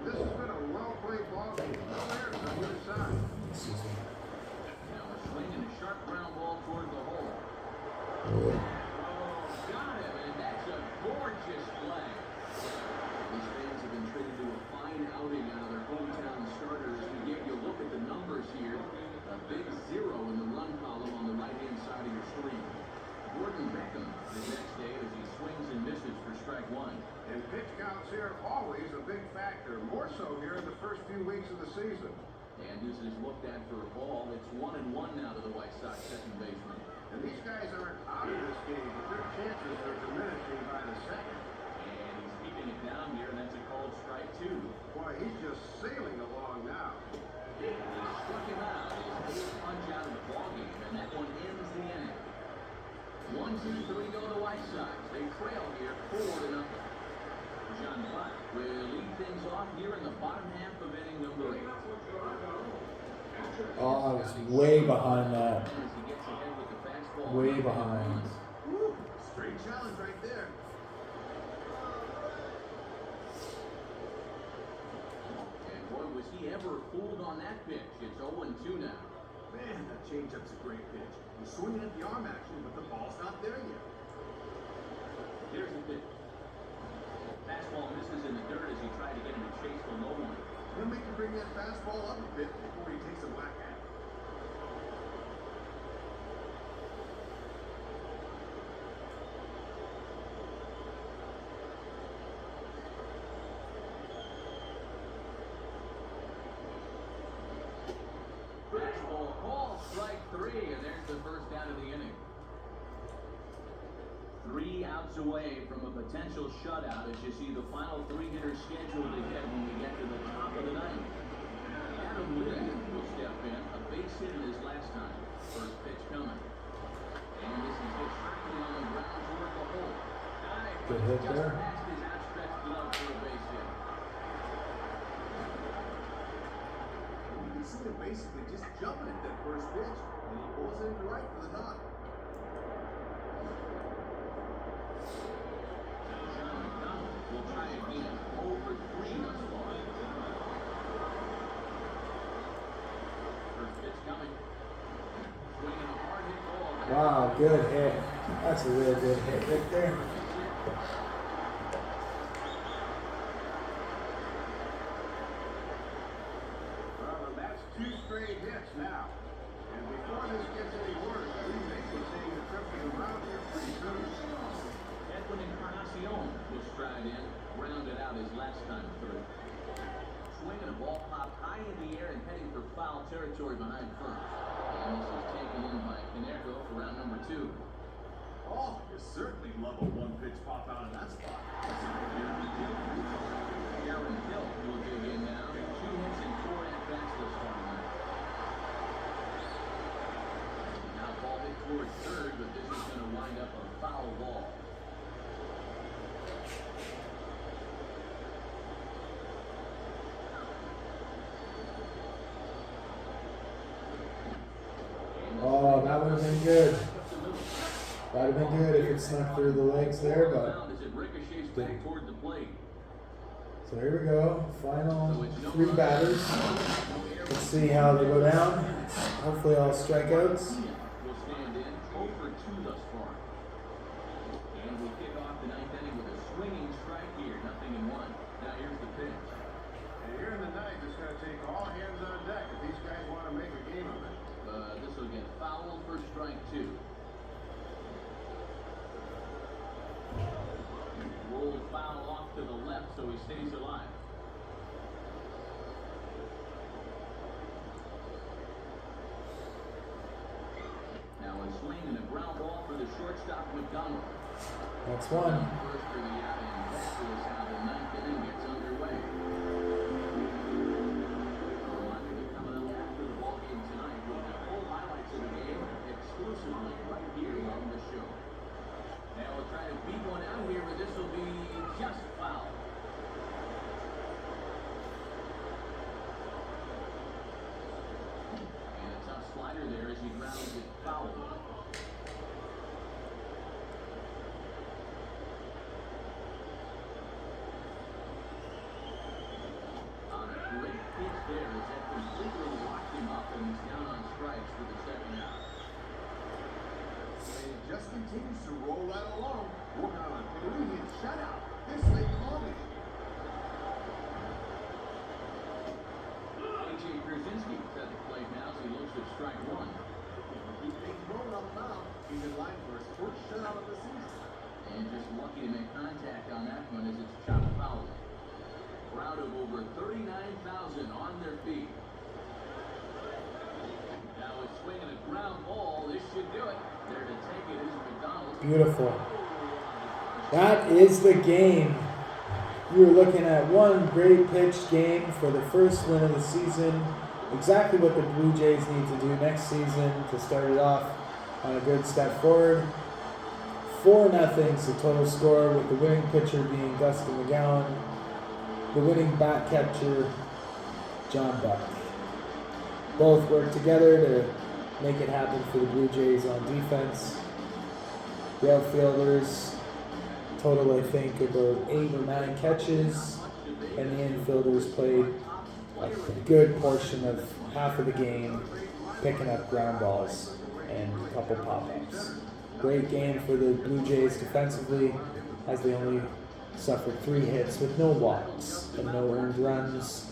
This has been a well-played ball game. No errors on either side. Excuse me. Now a swing and a sharp ground ball toward the hole. Oh, got him, and that's a gorgeous play. These fans have been treated to a fine outing out of their hometown starters. We gave you a look at the numbers here. A big 0 in the run column on the right-hand side of your screen. Gordon Beckham the next day as he swings and misses for strike one. And pitch counts here are always a big factor, more so here in the first few weeks of the season. And this is looked at for a ball. It's 1-1 now to the White Sox second baseman. And these guys aren't out of this game, but their chances are diminishing by the second. And he's keeping it down here, and that's a called strike two. Boy, he's just sailing along now. He struck him out. His eighth punch out of the ballgame, and that one ends the inning. 1-2-3 go the White Sox. They trail here 4-0. John Buck will lead things off here in the bottom half of inning number 8. Oh, I was way behind that. As he gets ahead with the fastball. Way behind. Woo, straight challenge right there. And boy, was he ever fooled on that pitch. It's 0-2 now. Man, that changeup's a great pitch. He's swinging at the arm action, but the ball's not there yet. Here's the pitch. Fastball misses in the dirt as he tried to get him to chase the low one. He'll make you bring that fastball up a bit before he takes a whack at it. Fastball called strike 3, and there's the first out of the inning. 3 outs away from a potential shutout as you see the final 3 hitters scheduled ahead when we get to the top of the ninth. Adam Lind will step in, a base hit in his last time. First pitch coming. And this is hit strictly on the ground toward the hole. Good hit Just there. past his outstretched glove for a base hit. You can see him basically just jumping at that first pitch, and he pulls it into right for the knock. John McDonald will try again. 0 for 3 thus far. First pitch coming. Swinging a hard hit ball. Wow, good hit. That's a real good hit right there. Well, and that's 2 straight hits now. And before this gets any worse, we may be seeing a trip to the mound here pretty soon. Edwin Encarnacion will stride in, grounded out his last time through. Swinging a ball popped high in the air and heading for foul territory behind first. And this is taken in by Canerco for round number 2. Oh, you certainly love a one-pitch pop out in that spot. Aaron Hill will dig in now. 2 hits and 4 at-bats this far tonight. Now ball hit towards third, but this is going to wind up a foul ball. Oh, that would have been good. That would have been good if it snuck through the legs there, but as it ricochets back toward the plate. So here we go. Final So it's no 3 run. batters. Let's see how they go down. Hopefully all strikeouts. Will stand in 0 for 2 thus far. And we kick off the 9th inning with a swinging strike here, 0-1. Now here's the pitch. And here in the ninth, it's going to take all hands on deck if these guys want to make a game of it. This will get fouled for strike 2. Rolled foul off to the left, so he stays alive. Now a swing and a ground ball for the shortstop McDonald. That's one. First for the out, and that is how the 9th inning gets underway. A reminder that coming up after the ball game tonight, we'll have full highlights of the game exclusively right here on the show. Now we'll try to beat one out here, but this will be just foul. And a tough slider there as he grounds it foul. On a great pitch there as that completely locked him up, and he's down on strikes for the second out. And he just continues to roll that along, working on a 3-hit shutout. This late August. A.J. Krzyzewski at the plate now as he looks at strike 1. If he takes rolling on the mound, he's in line for his first shutout of the season. And just lucky to make contact on that one as it's chopped foul. Crowd of over 39,000 on their feet. Now a swing and a ground ball. This should do it. There to take it is McDonald. Beautiful. That is the game. You were looking at one great pitched game for the first win of the season. Exactly what the Blue Jays need to do next season to start it off on a good step forward. 4-0 is the total score, with the winning pitcher being Dustin McGowan, the winning bat catcher John Buck. Both work together to make it happen for the Blue Jays on defense. The outfielders total, I think, about 8 or 9 catches, and the infielders played a good portion of half of the game picking up ground balls and a couple pop-ups. Great game for the Blue Jays defensively, as they only suffered 3 hits with no walks and no earned runs.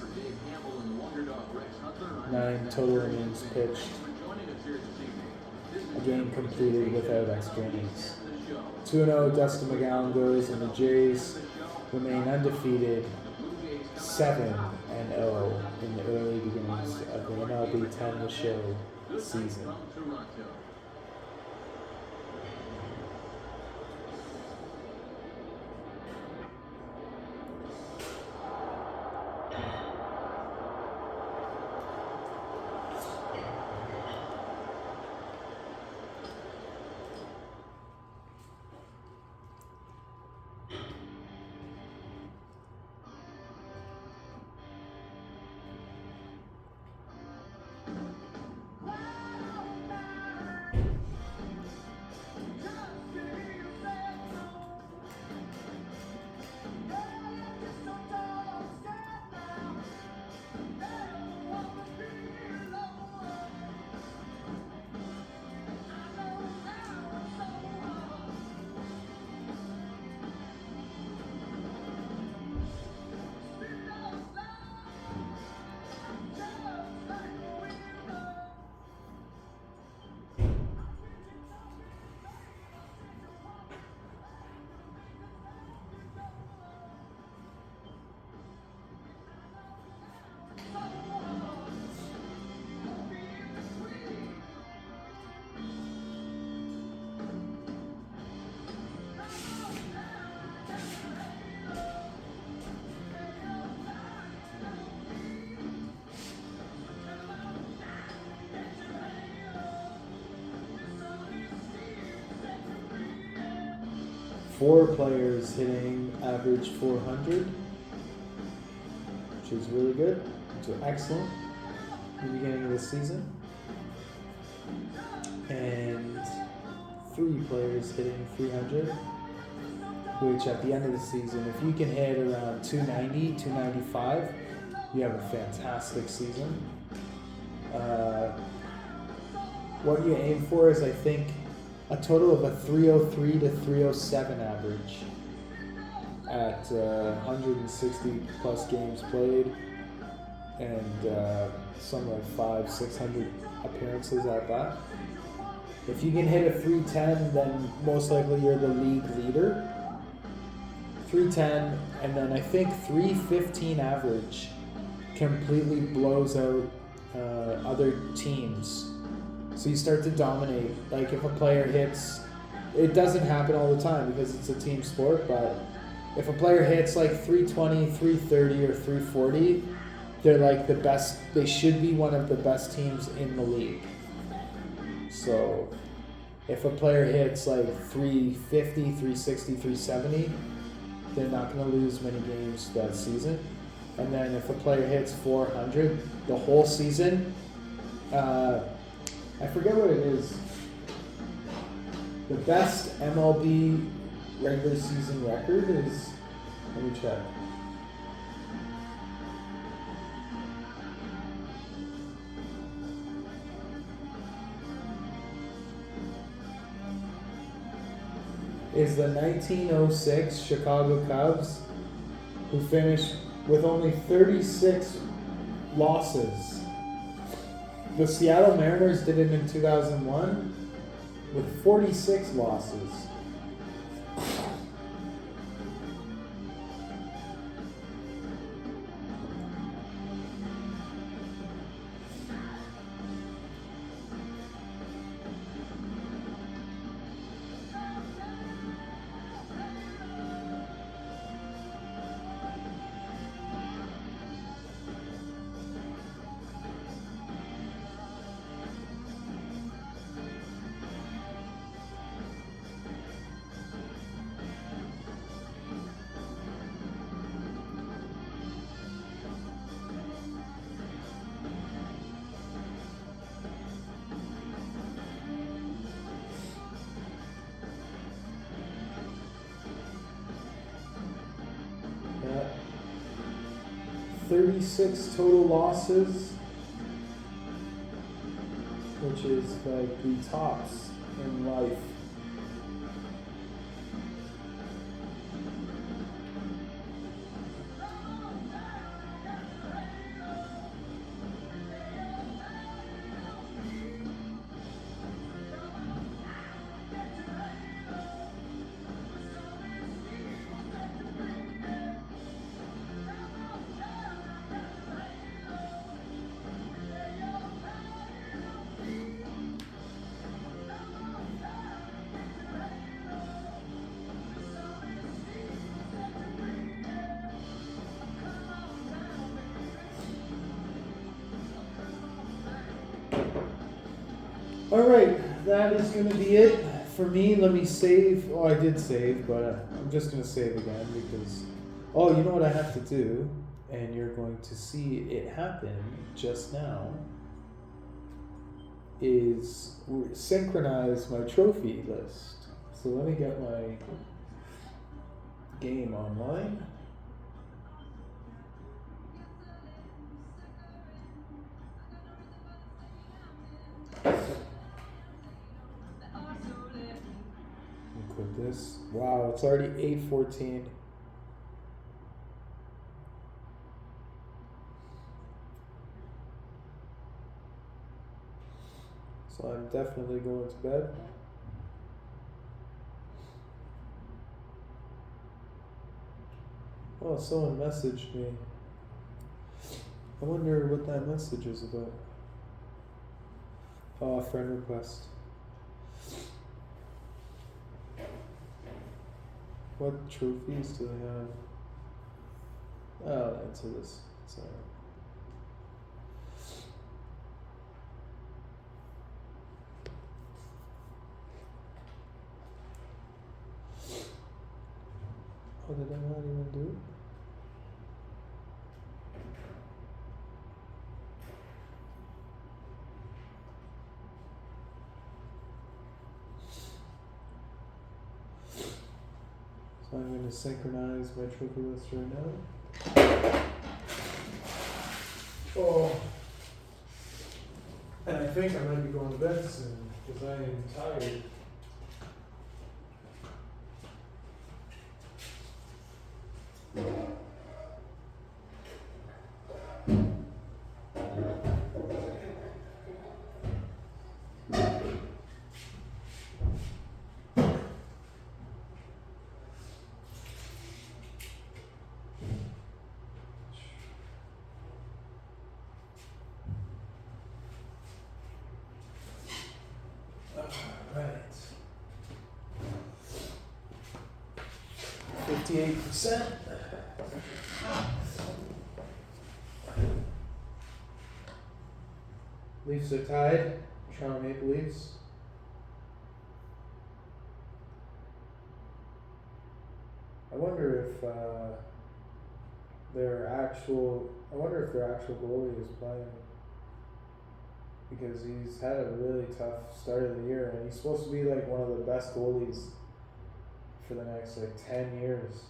9 total innings pitched. A game completed without extra innings. 2-0 Dustin McGowan goes, and the Jays remain undefeated, 7-0 in the early beginnings of the MLB 10 The Show season. Four players hitting average 400, which is really good. So excellent in the beginning of the season. And 3 players hitting 300. which at the end of the season, if you can hit around 290, 295, you have a fantastic season. What you aim for is, I think, a total of a 303 to 307 average at 160 plus games played and some like 500-600 appearances at that. If you can hit a 310, then most likely you're the league leader. 310, and then I think 315 average completely blows out other teams. So you start to dominate. Like if a player hits, it doesn't happen all the time because it's a team sport, but if a player hits like 320, 330, or 340, they're like the best. They should be one of the best teams in the league. So if a player hits like 350, 360, 370, they're not going to lose many games that season. And then if a player hits 400 the whole season, I forget what it is. The best MLB regular season record is, let me check. Is the 1906 Chicago Cubs, who finished with only 36 losses. The Seattle Mariners did it in 2001 with 46 losses. Yeah. 36 total losses, which is like the tops in life. Alright, that is going to be it for me. Let me save. Oh, I did save, but I'm just going to save again because, oh, you know what I have to do? And you're going to see it happen just now, is synchronize my trophy list. So let me get my game online. Quit this. Wow, it's already 8:14. So I'm definitely going to bed. Oh, someone messaged me. I wonder what that message is about. Oh, friend request. What trophies do they have? I'll answer this. Sorry. Oh, did I not even do it? So I'm to synchronize my trophy list right now. Oh. And I think I might be going to bed soon because I am tired. Alright. 58%. Leafs are tied. Toronto Maple Leafs. I wonder if their actual goalie is playing, because he's had a really tough start of the year and he's supposed to be like one of the best goalies for the next like 10 years.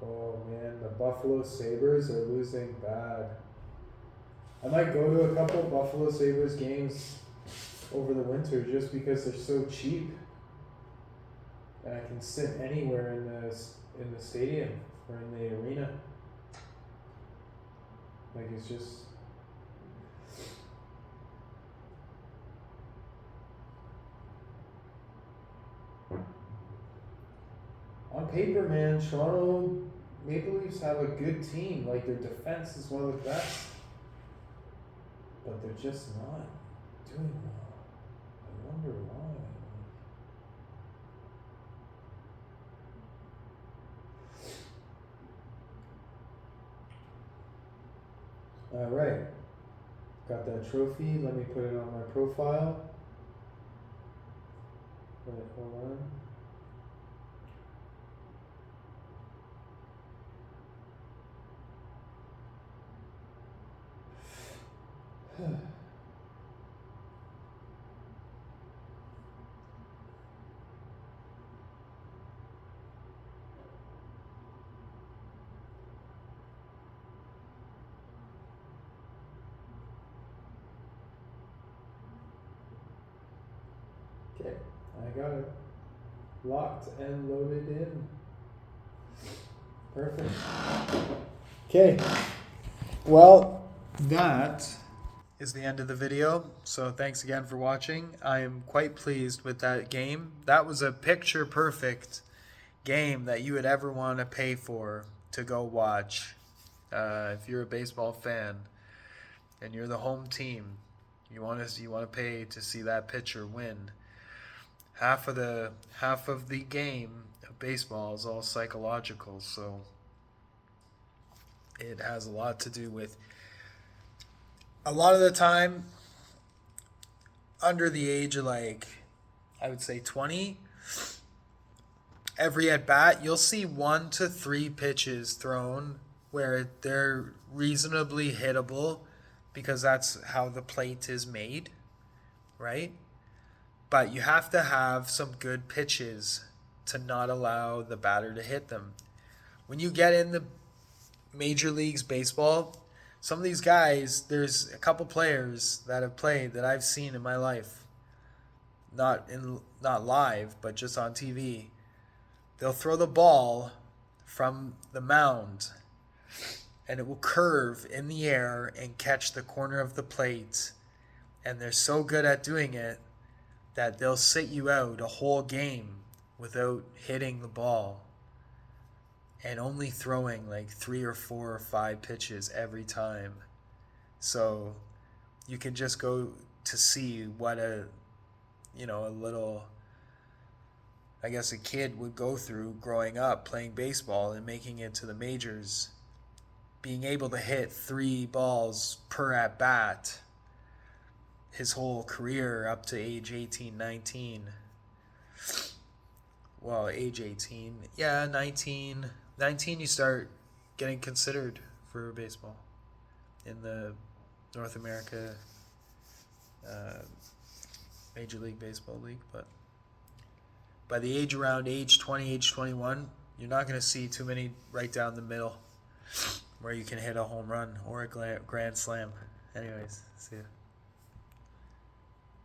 Oh man, the Buffalo Sabres are losing bad. I might go to a couple Buffalo Sabres games over the winter just because they're so cheap. And I can sit anywhere in the stadium or in the arena. Like it's just on paper, man, Toronto Maple Leafs have a good team. Like their defense is one of the best. But they're just not doing well. I wonder why. Alright. Got that trophy. Let me put it on my profile. Wait, hold on. Okay, I got it locked and loaded in. Perfect. Okay, well, that is the end of the video. So thanks again for watching. I am quite pleased with that game. That was a picture perfect game that you would ever want to pay for to go watch. If you're a baseball fan and you're the home team, you want to pay to see that pitcher win. Half of the game of baseball is all psychological, so it has a lot to do with, a lot of the time, under the age of like, I would say 20, every at bat you'll see 1 to 3 pitches thrown where they're reasonably hittable because that's how the plate is made, right? But you have to have some good pitches to not allow the batter to hit them. When you get in the Major Leagues Baseball, some of these guys, there's a couple players that have played that I've seen in my life, not live, but just on TV. They'll throw the ball from the mound and it will curve in the air and catch the corner of the plate. And they're so good at doing it that they'll sit you out a whole game without hitting the ball and only throwing like 3 or 4 or 5 pitches every time. So you can just go to see what a little, I guess, a kid would go through growing up playing baseball and making it to the majors, being able to hit 3 balls per at bat his whole career up to age 18, 19. Well, age 18. Yeah, 19 you start getting considered for baseball in the North America Major League Baseball league, but by the age around age 20, age 21, you're not going to see too many right down the middle where you can hit a home run or a grand slam. Anyways, see ya.